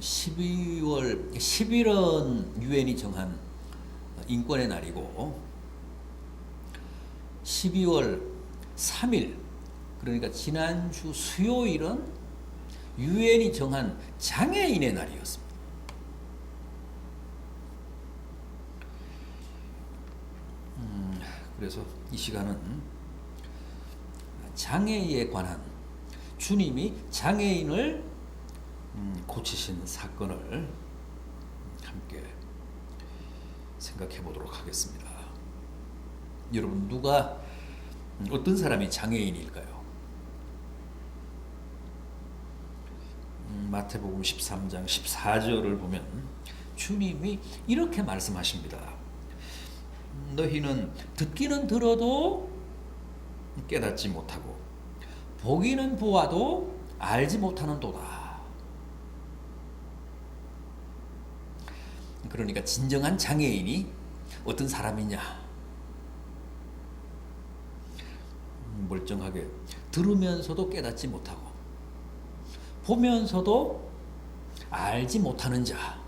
12월 10일은 유엔이 정한 인권의 날이고 12월 3일 그러니까 지난주 수요일은 유엔이 정한 장애인의 날이었습니다. 그래서 이 시간은 장애에 관한 주님이 장애인을 고치신 사건을 함께 생각해 보도록 하겠습니다. 여러분 누가 어떤 사람이 장애인일까요? 마태복음 13장 14절을 보면 주님이 이렇게 말씀하십니다. 너희는 듣기는 들어도 깨닫지 못하고 보기는 보아도 알지 못하는도다. 그러니까 진정한 장애인이 어떤 사람이냐? 멀쩡하게 들으면서도 깨닫지 못하고 보면서도 알지 못하는 자.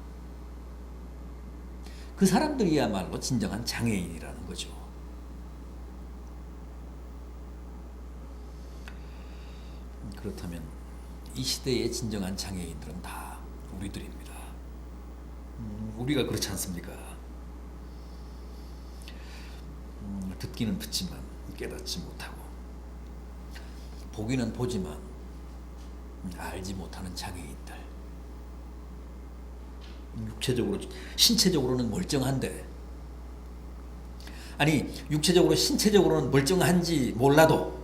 그 사람들이야말로 진정한 장애인이라는 거죠. 그렇다면 이 시대의 진정한 장애인들은 다 우리들입니다. 우리가 그렇지 않습니까? 듣기는 듣지만 깨닫지 못하고 보기는 보지만 알지 못하는 장애인들. 육체적으로 신체적으로는 멀쩡한데 아니 육체적으로 신체적으로는 멀쩡한지 몰라도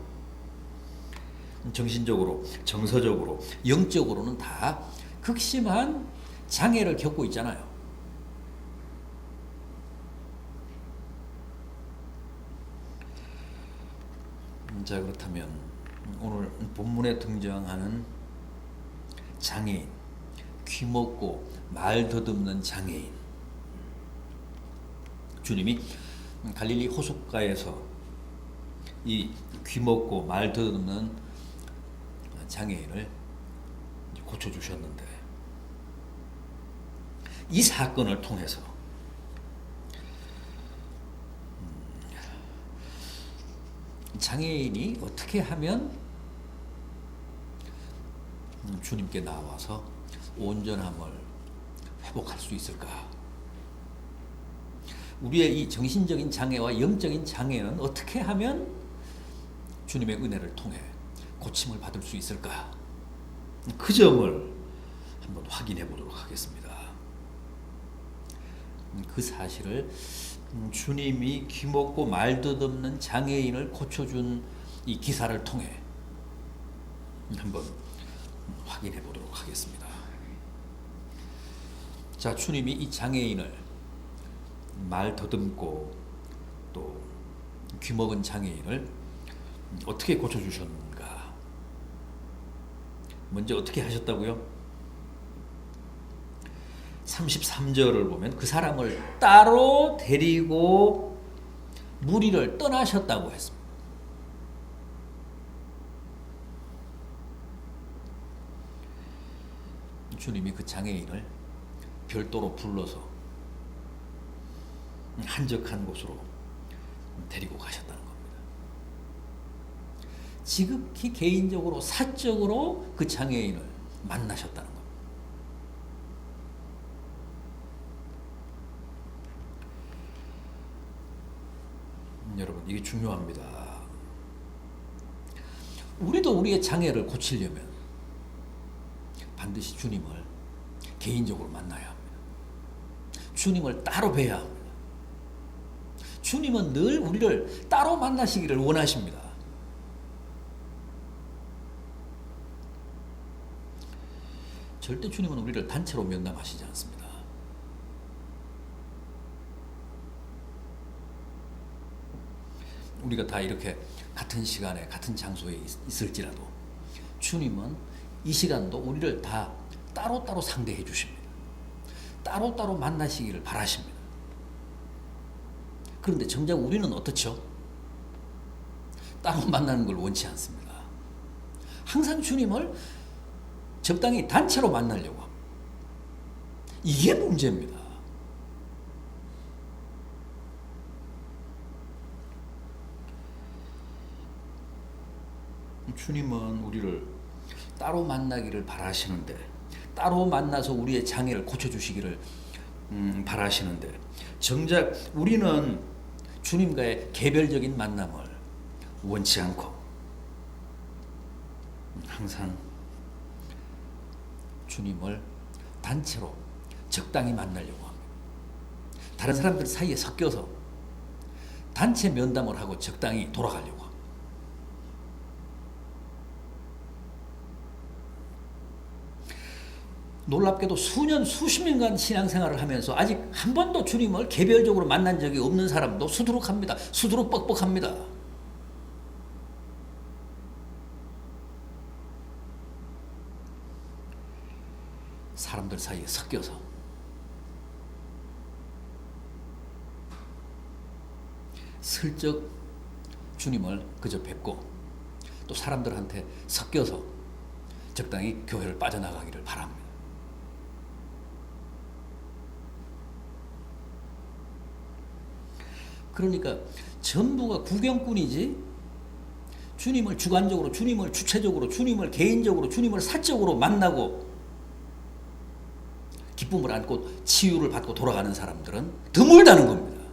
정신적으로 정서적으로 영적으로는 다 극심한 장애를 겪고 있잖아요. 자 그렇다면 오늘 본문에 등장하는 장애인, 귀먹고 말 더듬는 장애인. 주님이 갈릴리 호숫가에서 이 귀먹고 말 더듬는 장애인을 고쳐주셨는데 이 사건을 통해서 장애인이 어떻게 하면 주님께 나와서 온전함을 회복할 수 있을까? 우리의 이 정신적인 장애와 영적인 장애는 어떻게 하면 주님의 은혜를 통해 고침을 받을 수 있을까? 그 점을 한번 확인해 보도록 하겠습니다. 그 사실을 주님이 귀먹고 말 더듬는 장애인을 고쳐준 이 기사를 통해 한번 확인해 보도록 하겠습니다. 자, 주님이 이 장애인을 말 더듬고 또 귀먹은 장애인을 어떻게 고쳐주셨는가? 먼저 어떻게 하셨다고요? 33절을 보면 그 사람을 따로 데리고 무리를 떠나셨다고 했습니다. 주님이 그 장애인을 별도로 불러서 한적한 곳으로 데리고 가셨다는 겁니다. 지극히 개인적으로 사적으로 그 장애인을 만나셨다는 겁니다. 여러분 이게 중요합니다. 우리도 우리의 장애를 고치려면 반드시 주님을 개인적으로 만나야 합니다. 주님을 따로 뵈야 합니다. 주님은 늘 우리를 따로 만나시기를 원하십니다. 절대 주님은 우리를 단체로 면담하시지 않습니다. 우리가 다 이렇게 같은 시간에 같은 장소에 있을지라도 주님은 이 시간도 우리를 다 따로따로 상대해 주십니다. 따로따로 만나시기를 바라십니다. 그런데 정작 우리는 어떻죠? 따로 만나는 걸 원치 않습니다. 항상 주님을 적당히 단체로 만나려고 합니다. 이게 문제입니다. 주님은 우리를 따로 만나기를 바라시는데, 따로 만나서 우리의 장애를 고쳐주시기를 바라시는데, 정작 우리는 주님과의 개별적인 만남을 원치 않고 항상 주님을 단체로 적당히 만나려고 합니다. 다른 사람들 사이에 섞여서 단체 면담을 하고 적당히 돌아가려고 합니다. 놀랍게도 수년, 수십 년간 신앙생활을 하면서 아직 한 번도 주님을 개별적으로 만난 적이 없는 사람도 수두룩합니다. 수두룩 뻑뻑합니다. 사람들 사이에 섞여서 슬쩍 주님을 그저 뵙고 또 사람들한테 섞여서 적당히 교회를 빠져나가기를 바랍니다. 그러니까 전부가 구경꾼이지 주님을 주관적으로, 주님을 주체적으로, 주님을 개인적으로, 주님을 사적으로 만나고 기쁨을 안고 치유를 받고 돌아가는 사람들은 드물다는 겁니다.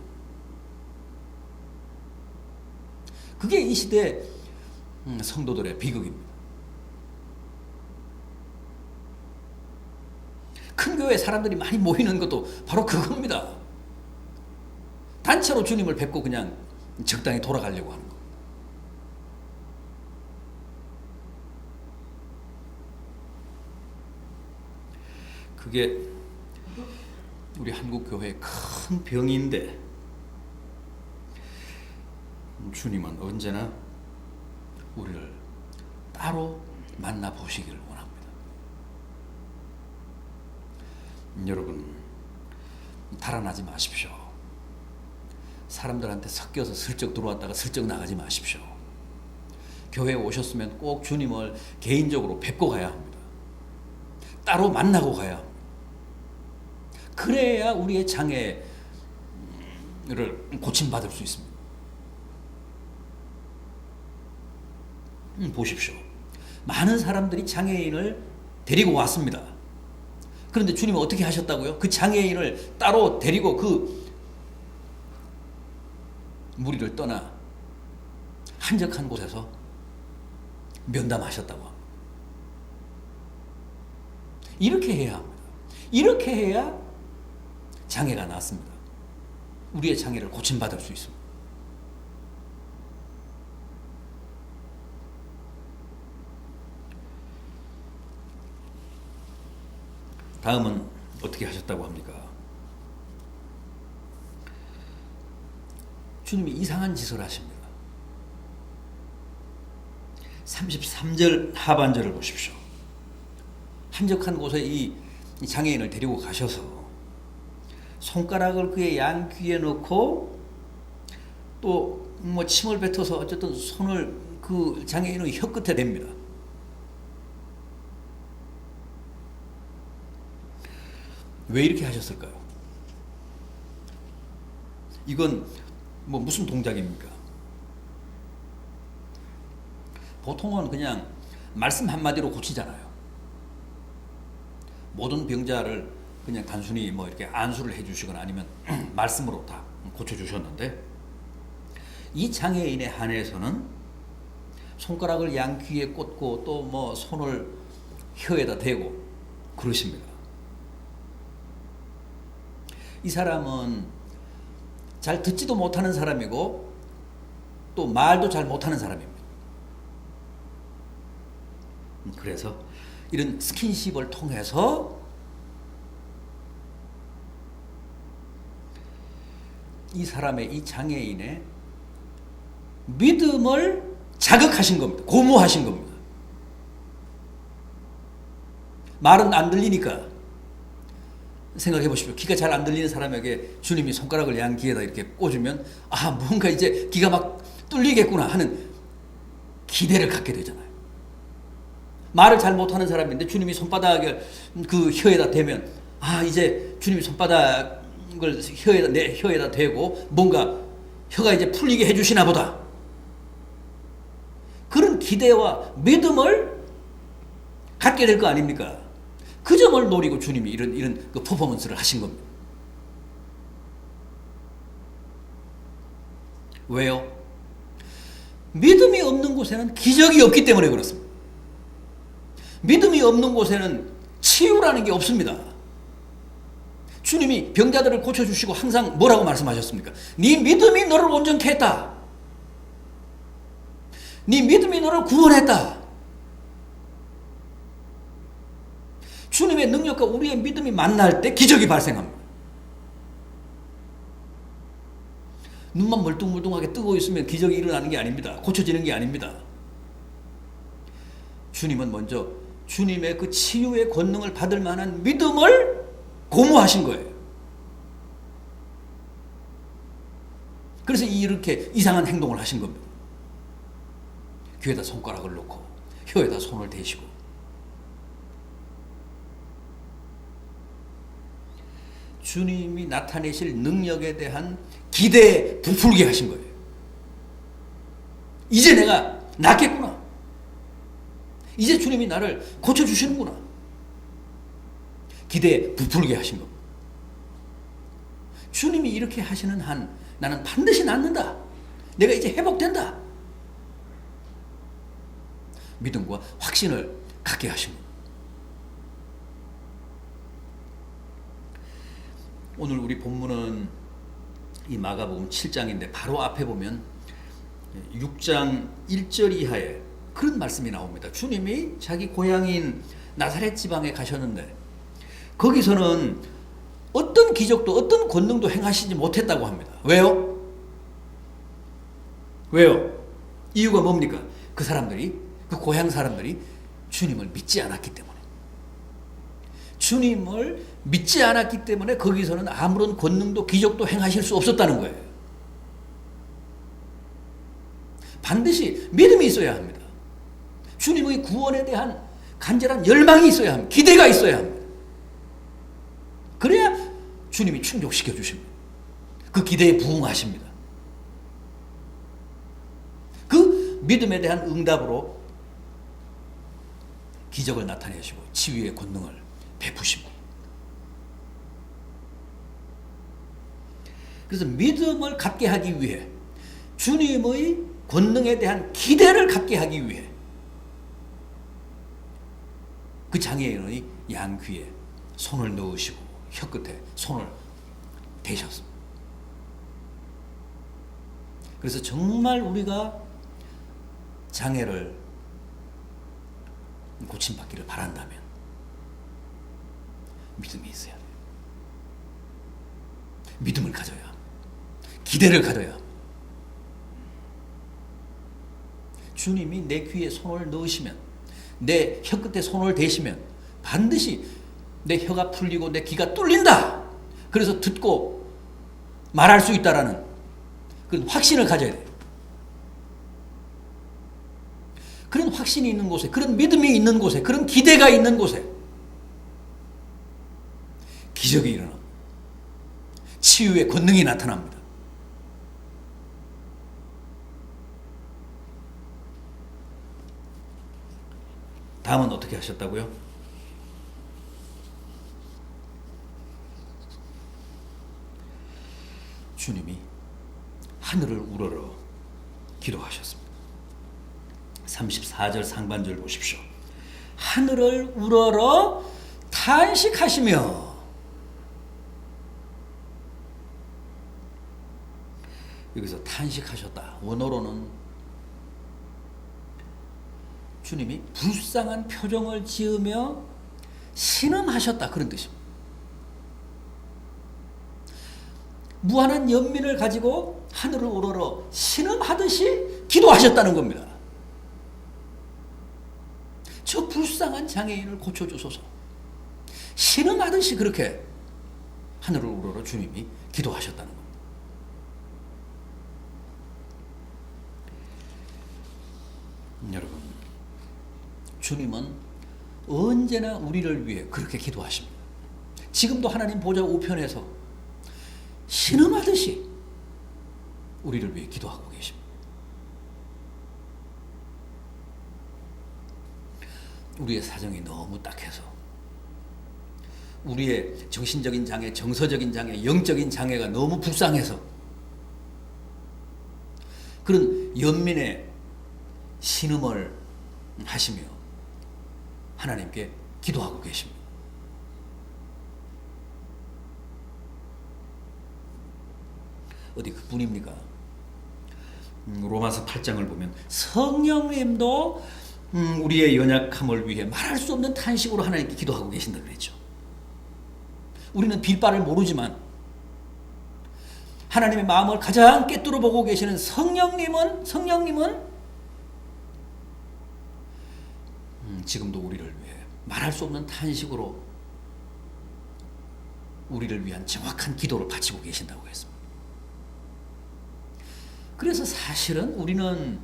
그게 이 시대 성도들의 비극입니다. 큰 교회에 사람들이 많이 모이는 것도 바로 그겁니다. 단체로 주님을 뵙고 그냥 적당히 돌아가려고 하는 거. 그게 우리 한국 교회의 큰 병인데, 주님은 언제나 우리를 따로 만나보시기를 원합니다. 여러분, 달아나지 마십시오. 사람들한테 섞여서 슬쩍 들어왔다가 슬쩍 나가지 마십시오. 교회에 오셨으면 꼭 주님을 개인적으로 뵙고 가야 합니다. 따로 만나고 가야 합니다. 그래야 우리의 장애를 고침받을 수 있습니다. 보십시오. 많은 사람들이 장애인을 데리고 왔습니다. 그런데 주님은 어떻게 하셨다고요? 그 장애인을 따로 데리고 그 무리를 떠나 한적한 곳에서 면담하셨다고 합니다. 이렇게 해야 합니다. 이렇게 해야 장애가 낫습니다. 우리의 장애를 고침받을 수 있습니다. 다음은 어떻게 하셨다고 합니까? 주님이 이상한 짓을 하십니다. 33절 하반절을 보십시오. 한적한 곳에 이 장애인을 데리고 가셔서 손가락을 그의 양 귀에 넣고 또 뭐 침을 뱉어서 어쨌든 손을 그 장애인의 혀 끝에 댑니다. 왜 이렇게 하셨을까요? 이건 뭐 무슨 동작입니까? 보통은 그냥 말씀 한마디로 고치잖아요. 모든 병자를 그냥 단순히 뭐 이렇게 안수를 해주시거나 아니면 말씀으로 다 고쳐주셨는데, 이 장애인에 한해서는 손가락을 양 귀에 꽂고 또 뭐 손을 혀에다 대고 그러십니다. 이 사람은 잘 듣지도 못하는 사람이고 또 말도 잘 못하는 사람입니다. 그래서 이런 스킨십을 통해서 이 사람의, 이 장애인의 믿음을 자극하신 겁니다. 고무하신 겁니다. 말은 안 들리니까 생각해 보십시오. 귀가 잘 안 들리는 사람에게 주님이 손가락을 양 귀에다 이렇게 꽂으면 아, 뭔가 이제 귀가 막 뚫리겠구나 하는 기대를 갖게 되잖아요. 말을 잘 못하는 사람인데 주님이 손바닥을 그 혀에다 대면 아, 이제 주님이 손바닥을 내 혀에다 대고 뭔가 혀가 이제 풀리게 해주시나 보다. 그런 기대와 믿음을 갖게 될 거 아닙니까? 그 점을 노리고 주님이 이런 그 퍼포먼스를 하신 겁니다. 왜요? 믿음이 없는 곳에는 기적이 없기 때문에 그렇습니다. 믿음이 없는 곳에는 치유라는 게 없습니다. 주님이 병자들을 고쳐주시고 항상 뭐라고 말씀하셨습니까? 네 믿음이 너를 온전케 했다. 네 믿음이 너를 구원했다. 주님의 능력과 우리의 믿음이 만날 때 기적이 발생합니다. 눈만 멀뚱멀뚱하게 뜨고 있으면 기적이 일어나는 게 아닙니다. 고쳐지는 게 아닙니다. 주님은 먼저 주님의 그 치유의 권능을 받을 만한 믿음을 고무하신 거예요. 그래서 이렇게 이상한 행동을 하신 겁니다. 귀에다 손가락을 놓고 혀에다 손을 대시고 주님이 나타내실 능력에 대한 기대에 부풀게 하신 거예요. 이제 내가 낫겠구나. 이제 주님이 나를 고쳐주시는구나. 기대에 부풀게 하신 겁니다. 주님이 이렇게 하시는 한 나는 반드시 낫는다. 내가 이제 회복된다. 믿음과 확신을 갖게 하신 겁니다. 오늘 우리 본문은 이 마가복음 7장인데 바로 앞에 보면 6장 1절 이하에 그런 말씀이 나옵니다. 주님이 자기 고향인 나사렛 지방에 가셨는데 거기서는 어떤 기적도 어떤 권능도 행하시지 못했다고 합니다. 왜요? 왜요? 이유가 뭡니까? 그 사람들이, 그 고향 사람들이 주님을 믿지 않았기 때문에. 주님을 믿지 않았기 때문에 거기서는 아무런 권능도 기적도 행하실 수 없었다는 거예요. 반드시 믿음이 있어야 합니다. 주님의 구원에 대한 간절한 열망이 있어야 합니다. 기대가 있어야 합니다. 그래야 주님이 충족시켜 주십니다. 그 기대에 부응하십니다. 그 믿음에 대한 응답으로 기적을 나타내시고 치유의 권능을 베푸십니다. 그래서 믿음을 갖게 하기 위해 주님의 권능에 대한 기대를 갖게 하기 위해 그 장애인의 양귀에 손을 넣으시고 혀끝에 손을 대셨습니다. 그래서 정말 우리가 장애를 고침받기를 바란다면 믿음이 있어야 돼요. 믿음을 가져야 합니다. 기대를 가져야 합니다. 주님이 내 귀에 손을 넣으시면, 내 혀끝에 손을 대시면 반드시 내 혀가 풀리고 내 귀가 뚫린다. 그래서 듣고 말할 수 있다라는 그런 확신을 가져야 돼요. 그런 확신이 있는 곳에, 그런 믿음이 있는 곳에, 그런 기대가 있는 곳에 기적이 일어납니다. 치유의 권능이 나타납니다. 다음은 어떻게 하셨다고요? 주님이 하늘을 우러러 기도하셨습니다. 34절 상반절 보십시오. 하늘을 우러러 탄식하시며. 여기서 탄식하셨다. 원어로는 주님이 불쌍한 표정을 지으며 신음하셨다. 그런 뜻입니다. 무한한 연민을 가지고 하늘을 우러러 신음하듯이 기도하셨다는 겁니다. 저 불쌍한 장애인을 고쳐주소서. 신음하듯이 그렇게 하늘을 우러러 주님이 기도하셨다는 겁니다. 여러분, 주님은 언제나 우리를 위해 그렇게 기도하십니다. 지금도 하나님 보좌 우편에서 신음하듯이 우리를 위해 기도하고 계십니다. 우리의 사정이 너무 딱해서, 우리의 정신적인 장애, 정서적인 장애, 영적인 장애가 너무 불쌍해서 그런 연민의 신음을 하시며 하나님께 기도하고 계십니다. 어디 그뿐입니까? 로마서 8장을 보면 성령님도 우리의 연약함을 위해 말할 수 없는 탄식으로 하나님께 기도하고 계신다 그랬죠. 우리는 빌바를 모르지만 하나님의 마음을 가장 꿰뚫어 보고 계시는 성령님은 지금도 우리를 위해 말할 수 없는 탄식으로 우리를 위한 정확한 기도를 바치고 계신다고 했습니다. 그래서 사실은 우리는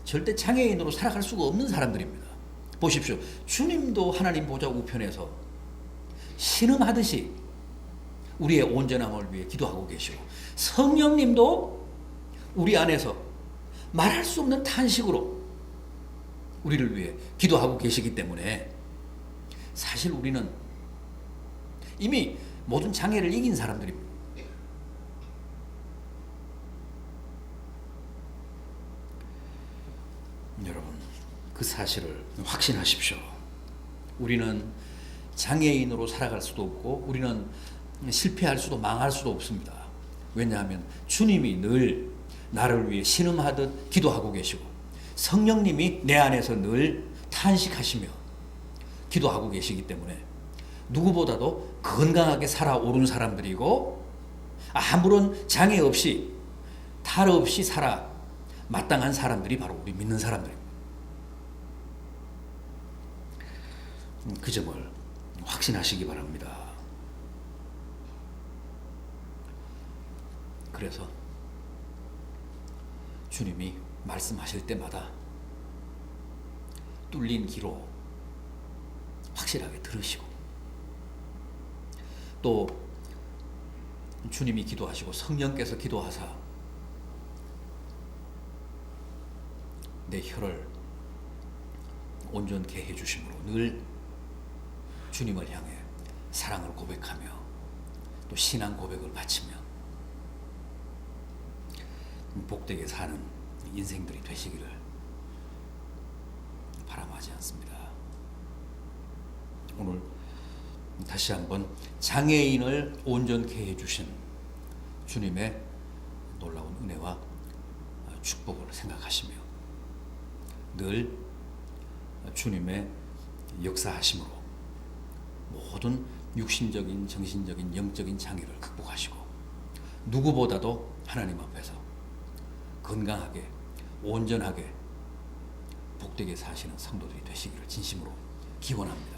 절대 장애인으로 살아갈 수가 없는 사람들입니다. 보십시오. 주님도 하나님 보좌 우편에서 신음하듯이 우리의 온전함을 위해 기도하고 계시고, 성령님도 우리 안에서 말할 수 없는 탄식으로 우리를 위해 기도하고 계시기 때문에 사실 우리는 이미 모든 장애를 이긴 사람들입니다. 여러분, 그 사실을 확신하십시오. 우리는 장애인으로 살아갈 수도 없고 우리는 실패할 수도 망할 수도 없습니다. 왜냐하면 주님이 늘 나를 위해 신음하듯 기도하고 계시고 성령님이 내 안에서 늘 탄식하시며 기도하고 계시기 때문에 누구보다도 건강하게 살아오른 사람들이고 아무런 장애 없이 탈 없이 살아 마땅한 사람들이 바로 우리 믿는 사람들입니다. 그 점을 확신하시기 바랍니다. 그래서 주님이 말씀하실 때마다 뚫린 귀로 확실하게 들으시고, 또 주님이 기도하시고 성령께서 기도하사 내 혀를 온전케 해주심으로 늘 주님을 향해 사랑을 고백하며 또 신앙 고백을 바치며 복되게 사는 인생들이 되시기를 바람하지 않습니다. 오늘 다시 한번 장애인을 온전케 해주신 주님의 놀라운 은혜와 축복을 생각하시며 늘 주님의 역사하심으로 모든 육신적인, 정신적인, 영적인 장애를 극복하시고 누구보다도 하나님 앞에서 건강하게, 온전하게, 복되게 사시는 성도들이 되시기를 진심으로 기원합니다.